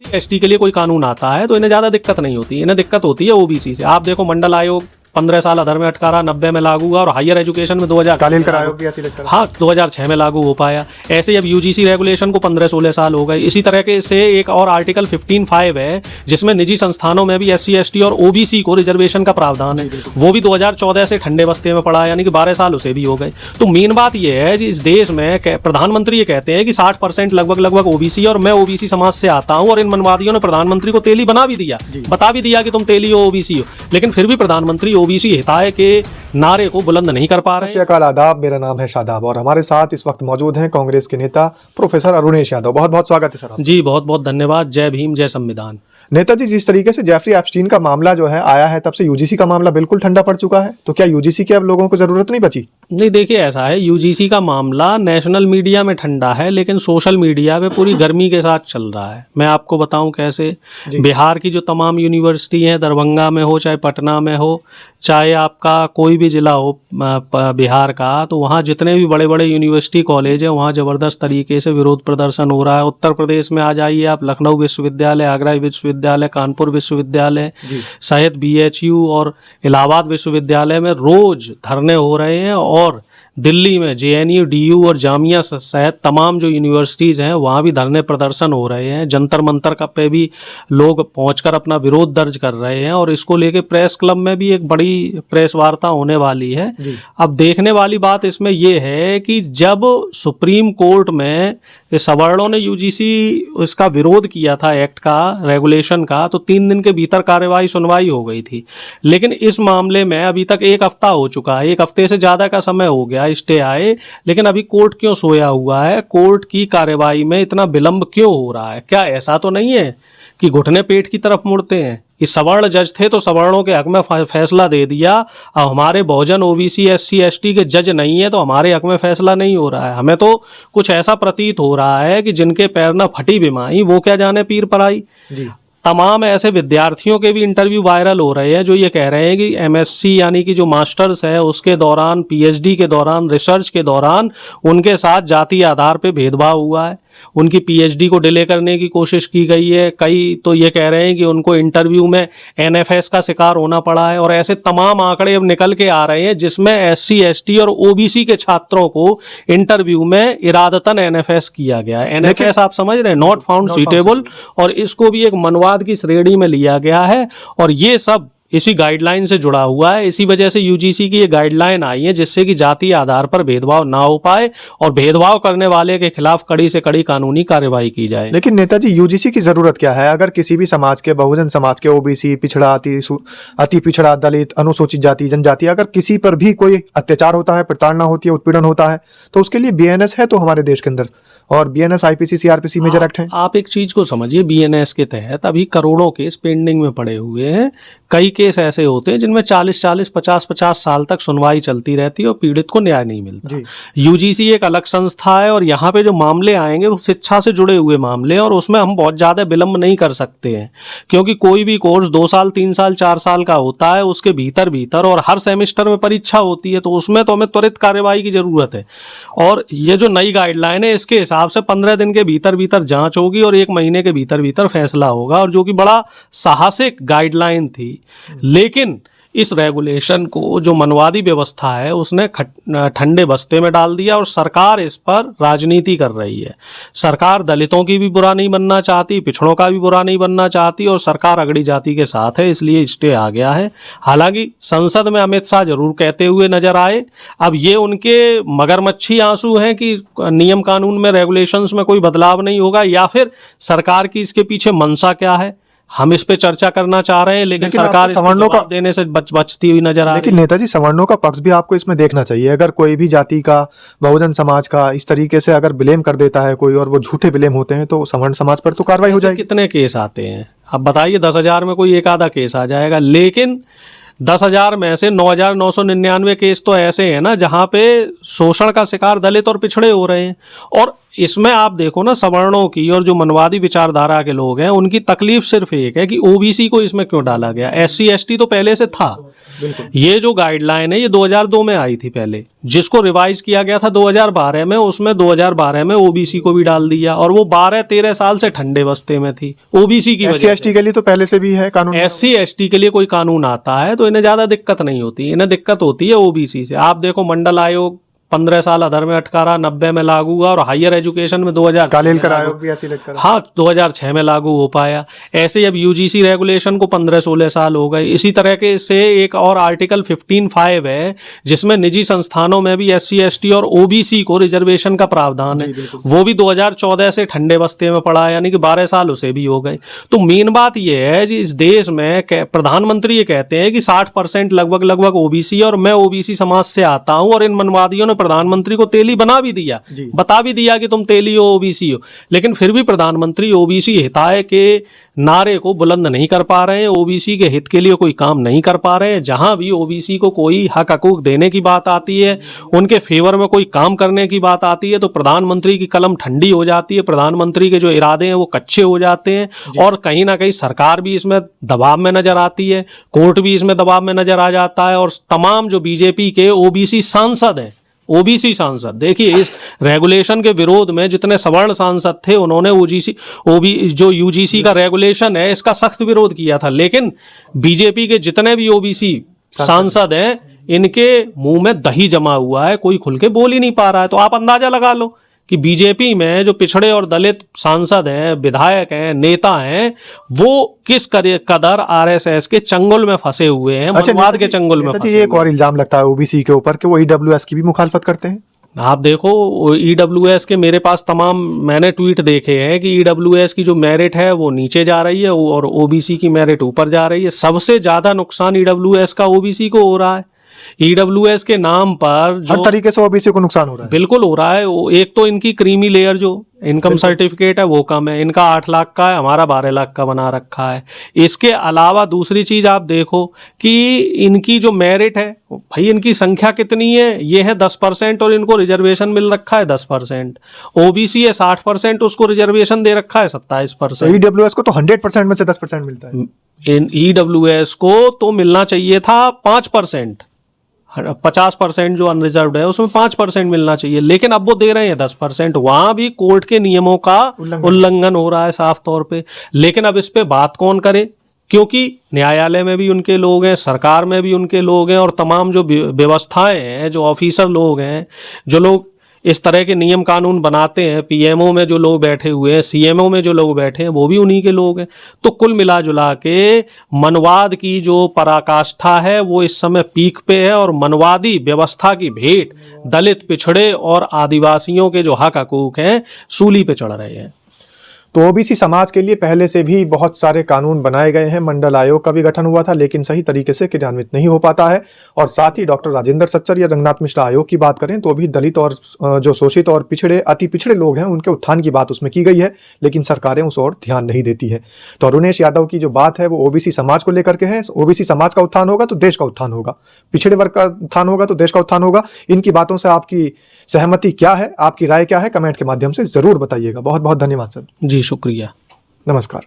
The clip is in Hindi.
एसटी के लिए कोई कानून आता है तो इन्हें ज़्यादा दिक्कत नहीं होती, इन्हें दिक्कत होती है ओबीसी से। आप देखो मंडल आयोग 15 साल अधर में अटका रहा, 90 में लागू हुआ और हायर एजुकेशन में 2000 हाँ 2006 में लागू हो पाया। ऐसे अब यूजीसी रेगुलेशन को 15-16 साल हो गए। इसी तरह के से एक और आर्टिकल 15(5) है जिसमें निजी संस्थानों में भी एससी एसटी और ओबीसी को रिजर्वेशन का प्रावधान है, वो भी 2014 से ठंडे बस्ते में पड़ा है, यानी कि 12 साल उसे भी हो गए। तो मेन बात यह है कि इस देश में प्रधानमंत्री ये कहते हैं कि 60% लगभग ओबीसी, और मैं ओबीसी समाज से आता हूं, और इन मनवादियों ने प्रधानमंत्री को तेली बना भी दिया, बता भी दिया कि तुम तेली हो, ओबीसी हो, लेकिन फिर भी प्रधानमंत्री ओबीसी हिताय के नारे को बुलंद नहीं कर पा रहे। आदाब, मेरा नाम है शादाब और हमारे साथ इस वक्त मौजूद हैं कांग्रेस के नेता प्रोफेसर अरुणेश यादव। बहुत बहुत स्वागत है सर। जी बहुत बहुत धन्यवाद। जय भीम, जय संविधान। नेताजी, जिस तरीके से जेफरी एप्स्टीन का मामला जो है आया है, तब से यूजीसी का मामला बिल्कुल ठंडा पड़ चुका है, तो क्या यूजीसी की अब लोगों को जरूरत नहीं बची? नहीं, देखिए ऐसा है, यूजीसी का मामला नेशनल मीडिया में ठंडा है, लेकिन सोशल मीडिया पे पूरी गर्मी के साथ चल रहा है। मैं आपको बताऊं कैसे। बिहार की जो तमाम यूनिवर्सिटी हैं, दरभंगा में हो चाहे पटना में हो, चाहे आपका कोई भी जिला हो बिहार का, तो वहाँ जितने भी बड़े बड़े यूनिवर्सिटी कॉलेज हैं वहाँ ज़बरदस्त तरीके से विरोध प्रदर्शन हो रहा है। उत्तर प्रदेश में आ जाइए आप, लखनऊ विश्वविद्यालय, आगरा विश्वविद्यालय, कानपुर विश्वविद्यालय सहित बीएचयू और इलाहाबाद विश्वविद्यालय में रोज धरने हो रहे हैं, और दिल्ली में जेएनयू, डीयू और जामिया सहित तमाम जो यूनिवर्सिटीज़ हैं वहाँ भी धरने प्रदर्शन हो रहे हैं। जंतर मंतर का पे भी लोग पहुंचकर अपना विरोध दर्ज कर रहे हैं, और इसको लेके प्रेस क्लब में भी एक बड़ी प्रेस वार्ता होने वाली है। अब देखने वाली बात इसमें ये है कि जब सुप्रीम कोर्ट में सवर्णों ने यूजीसी इसका विरोध किया था, एक्ट का, रेगुलेशन का, तो 3 दिन के भीतर कार्यवाही सुनवाई हो गई थी। लेकिन इस मामले में अभी तक 1 हफ्ता हो चुका है, 1 हफ्ते से ज़्यादा का समय हो गया स्टे आए, लेकिन अभी कोर्ट क्यों सोया हुआ है? कोर्ट की कार्यवाही में इतना विलंब क्यों हो रहा है? क्या ऐसा तो नहीं है कि घुटने पेट की तरफ मुड़ते हैं कि सवर्ण जज थे तो सवर्णों के हक में फैसला दे दिया, अब हमारे बहुजन ओबीसी एससी एसटी के जज नहीं है तो हमारे हक में फैसला नहीं हो रहा है? हमें तो कुछ ऐसा प्रतीत हो रहा है कि जिनके पैर न फटी बिमाई वो क्या जाने पीर पराई। तमाम ऐसे विद्यार्थियों के भी इंटरव्यू वायरल हो रहे हैं जो ये कह रहे हैं कि एमएससी यानी कि जो मास्टर्स है उसके दौरान, पीएचडी के दौरान, रिसर्च के दौरान उनके साथ जाति आधार पे भेदभाव हुआ है, उनकी पीएचडी को डिले करने की कोशिश की गई है। कई तो ये कह रहे हैं कि उनको इंटरव्यू में एनएफएस का शिकार होना पड़ा है, और ऐसे तमाम आंकड़े अब निकल के आ रहे हैं जिसमें एससी एसटी और ओबीसी के छात्रों को इंटरव्यू में इरादतन एनएफएस किया गया है। एनएफएस आप समझ रहे हैं, नॉट फाउंड सुइटेबल, और इसको भी एक मनवाद की श्रेणी में लिया गया है, और ये सब इसी गाइडलाइन से जुड़ा हुआ है। इसी वजह से यूजीसी की ये गाइडलाइन आई है जिससे कि जाति आधार पर भेदभाव ना हो पाए और भेदभाव करने वाले के खिलाफ कड़ी से कड़ी कानूनी कार्यवाही की जाए। लेकिन नेताजी, यूजीसी की जरूरत क्या है? अगर किसी भी समाज के, बहुजन समाज के, ओबीसी, पिछड़ा, अति पिछड़ा, दलित, अनुसूचित जाति, जनजाति, अगर किसी पर भी कोई अत्याचार होता है, प्रताड़ना होती है, उत्पीड़न होता है, तो उसके लिए बीएनएस है तो हमारे देश के अंदर, और BNS, IPC, CrPC major act है। आप एक चीज को समझिए, बीएनएस के तहत अभी करोड़ों केस पेंडिंग में पड़े हुए हैं। कई केस ऐसे होते हैं जिनमें 40-40, 50-50 साल तक सुनवाई चलती रहती है और पीड़ित को न्याय नहीं मिलता। यूजीसी एक अलग संस्था है, और यहाँ पे जो मामले आएंगे वो शिक्षा से जुड़े हुए मामले, और उसमें हम बहुत ज्यादा विलंब नहीं कर सकते हैं, क्योंकि कोई भी कोर्स 2 साल, 3 साल, 4 साल का होता है, उसके भीतर और हर सेमेस्टर में परीक्षा होती है, तो उसमें तो हमें त्वरित कार्यवाही की जरूरत है। और ये जो नई गाइडलाइन है इसके हिसाब से 15 दिन के भीतर जांच होगी और 1 महीने के भीतर फैसला होगा, और जो कि बड़ा साहसिक गाइडलाइन थी। लेकिन इस रेगुलेशन को जो मनवादी व्यवस्था है उसने ठंडे बस्ते में डाल दिया, और सरकार इस पर राजनीति कर रही है। सरकार दलितों की भी बुरा नहीं बनना चाहती, पिछड़ों का भी बुरा नहीं बनना चाहती, और सरकार अगड़ी जाति के साथ है, इसलिए स्टे आ गया है। हालांकि संसद में अमित शाह जरूर कहते हुए नजर आए। अब ये उनके मगरमच्छी आंसू हैं कि नियम कानून में, रेगुलेशंस में कोई बदलाव नहीं होगा, या फिर सरकार की इसके पीछे मंशा क्या है, हम इस पे चर्चा करना चाह रहे हैं, लेकिन सरकार सवर्णों का देने से बचती हुई नजर आ रही है। लेकिन नेताजी, सवर्णों का पक्ष भी आपको इसमें देखना चाहिए। अगर कोई भी जाति का, बहुजन समाज का इस तरीके से अगर ब्लेम कर देता है कोई, और वो झूठे ब्लेम होते हैं, तो सवर्ण समाज पर तो कार्रवाई हो जाएगी। कितने केस आते हैं अब बताइए? 10,000 में कोई एक आधा केस आ जाएगा, लेकिन 10,000 में से 9,999 केस तो ऐसे हैं ना जहां पे शोषण का शिकार दलित और पिछड़े हो रहे हैं। और इसमें आप देखो ना, सवर्णों की और जो मनवादी विचारधारा के लोग हैं उनकी तकलीफ सिर्फ एक है कि ओबीसी को इसमें क्यों डाला गया। SC ST तो पहले से था। ये जो गाइडलाइन है ये 2002 में आई थी पहले, जिसको रिवाइज किया गया था 2012 में। उसमें 2012 में ओबीसी को भी डाल दिया और वो 12-13 साल से ठंडे बस्ते में थी ओबीसी की वजह SC ST के लिए तो पहले से भी है कानून। SC ST के लिए कोई कानून आता है तो इन्हें ज्यादा दिक्कत नहीं होती, इन्हें दिक्कत होती है ओबीसी से। आप देखो मंडल आयोग 15 साल अधर में अटका रहा, 90 में लागू हुआ, और हायर एजुकेशन में 2000 कालेलकर आयोग भी ऐसे लगता है। हाँ 2006 में लागू हो पाया। ऐसे अब यूजीसी रेगुलेशन को 15-16 साल हो गए। इसी तरह के से एक और आर्टिकल 15(5) है जिसमें निजी संस्थानों में भी SC ST और ओबीसी को रिजर्वेशन का प्रावधान है। वो भी 2014 से ठंडे बस्ते में पड़ा है, यानी कि 12 साल उसे भी हो गए। तो मेन बात यह है कि इस देश में प्रधानमंत्री ये कहते हैं कि 60% लगभग ओबीसी, और मैं ओबीसी समाज से आता हूं, और इन मनवादियों ने प्रधानमंत्री को तेली बना भी दिया, बता भी दिया कि तुम तेली हो, ओबीसी हो। लेकिन फिर भी प्रधानमंत्री ओबीसी हिताय के नारे को बुलंद नहीं कर पा रहे हैं, ओबीसी के हित के लिए कोई काम नहीं कर पा रहे हैं। जहां भी ओबीसी को कोई हक हकूक देने की बात आती है, उनके फेवर में कोई काम करने की बात आती है, तो प्रधानमंत्री की कलम ठंडी हो जाती है, प्रधानमंत्री के जो इरादे हैं वो कच्चे हो जाते हैं, और कहीं ना कहीं सरकार भी इसमें दबाव में नजर आती है, कोर्ट भी इसमें दबाव में नजर आ जाता है। और तमाम जो बीजेपी के ओबीसी सांसद हैं, ओबीसी सांसद, देखिए इस रेगुलेशन के विरोध में जितने सवर्ण सांसद थे उन्होंने जो यूजीसी का रेगुलेशन है इसका सख्त विरोध किया था। लेकिन बीजेपी के जितने भी ओबीसी सांसद हैं इनके मुंह में दही जमा हुआ है, कोई खुल के बोल ही नहीं पा रहा है। तो आप अंदाजा लगा लो कि बीजेपी में जो पिछड़े और दलित सांसद हैं, विधायक हैं, नेता हैं, वो किस कदर आरएसएस के चंगुल में फंसे हुए हैं, मनवाद के चंगुल में फंसे। एक और इल्जाम लगता है ओबीसी के ऊपर कि वो ईडब्ल्यूएस की भी मुखालफत करते हैं। आप देखो ईडब्ल्यूएस के मेरे पास तमाम मैंने ट्वीट देखे हैं कि ईडब्ल्यूएस की जो मेरिट है वो नीचे जा रही है और ओबीसी की मेरिट ऊपर जा रही है। सबसे ज्यादा नुकसान ईडब्ल्यूएस का ओबीसी को हो रहा है। ईडब्ल्यूएस के नाम पर जो हर तरीके से ओबीसी को नुकसान हो रहा है, बिल्कुल हो रहा है। एक तो इनकी क्रीमी लेयर जो इनकम सर्टिफिकेट है वो कम है, इनका 8 लाख का है, हमारा 12 लाख का बना रखा है। इसके अलावा दूसरी चीज आप देखो कि इनकी जो मेरिट है, भाई इनकी संख्या कितनी है, ये है 10% और इनको रिजर्वेशन मिल रखा है 10%। ओबीसी है 60%, उसको रिजर्वेशन दे रखा है 27%। ईडब्ल्यूएस को तो 100% में से 10% मिलता है। ईडब्ल्यूएस को तो मिलना चाहिए था 5%, 50% जो अनरिजर्व्ड है उसमें 5% मिलना चाहिए, लेकिन अब वो दे रहे हैं 10%। वहां भी कोर्ट के नियमों का उल्लंघन हो रहा है साफ तौर पे। लेकिन अब इस पे बात कौन करे, क्योंकि न्यायालय में भी उनके लोग हैं, सरकार में भी उनके लोग हैं, और तमाम जो व्यवस्थाएं हैं, जो ऑफिसर लोग हैं, जो लोग इस तरह के नियम कानून बनाते हैं, पीएमओ में जो लोग बैठे हुए हैं, सीएमओ में जो लोग बैठे हैं, वो भी उन्हीं के लोग हैं। तो कुल मिला जुला के मनवाद की जो पराकाष्ठा है वो इस समय पीक पे है, और मनवादी व्यवस्था की भेंट दलित, पिछड़े और आदिवासियों के जो हक हकूक हैं सूली पे चढ़ रहे हैं। तो ओबीसी समाज के लिए पहले से भी बहुत सारे कानून बनाए गए हैं, मंडल आयोग का भी गठन हुआ था, लेकिन सही तरीके से क्रियान्वित नहीं हो पाता है। और साथ ही डॉक्टर राजेंद्र सच्चर या रंगनाथ मिश्रा आयोग की बात करें तो भी दलित और जो शोषित और पिछड़े, अति पिछड़े लोग हैं उनके उत्थान की बात उसमें की गई है, लेकिन सरकारें उस ओर ध्यान नहीं देती है। तो अरुणेश यादव की जो बात है वो ओबीसी समाज को लेकर के है। ओबीसी समाज का उत्थान होगा तो देश का उत्थान होगा, पिछड़े वर्ग का उत्थान होगा तो देश का उत्थान होगा। इनकी बातों से आपकी सहमति क्या है, आपकी राय क्या है, कमेंट के माध्यम से जरूर बताइएगा। बहुत बहुत धन्यवाद सर। जी शुक्रिया, नमस्कार।